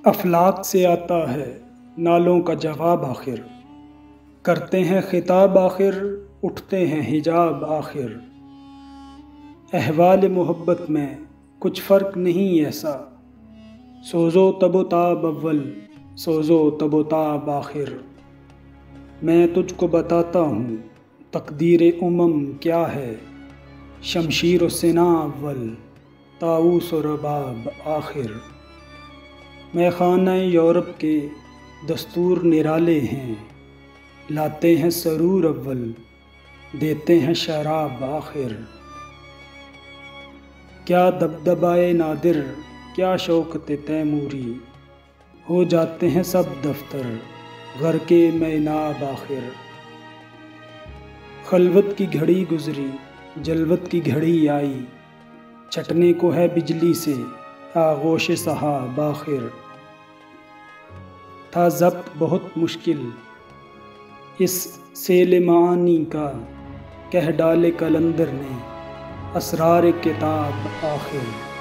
अफलाक से आता है नालों का जवाब आखिर, करते हैं खिताब आखिर, उठते हैं हिजाब आखिर। अहवाल मोहब्बत में कुछ फ़र्क नहीं ऐसा, सोज़ो तबोताब अव्वल, सोज़ो तबोताब आखिर। मैं तुझको बताता हूँ तकदीर उमम क्या है, शमशीर व सिना अव्वल, ताऊस व रबाब आखिर। मैं खाना यूरोप के दस्तूर निराले हैं, लाते हैं सरूर अव्वल, देते हैं शराब आखिर। क्या दबदबाए नादिर, क्या शौकत तैमूरी, हो जाते हैं सब दफ्तर घर के मैनाब आखिर। खलवत की घड़ी गुजरी, जलवत की घड़ी आई, छटने को है बिजली से आगोश सहाब आखिर। था ज़ब्त बहुत मुश्किल इस सेल मानी का, कह डाले कलंदर ने असरार किताब आखिर।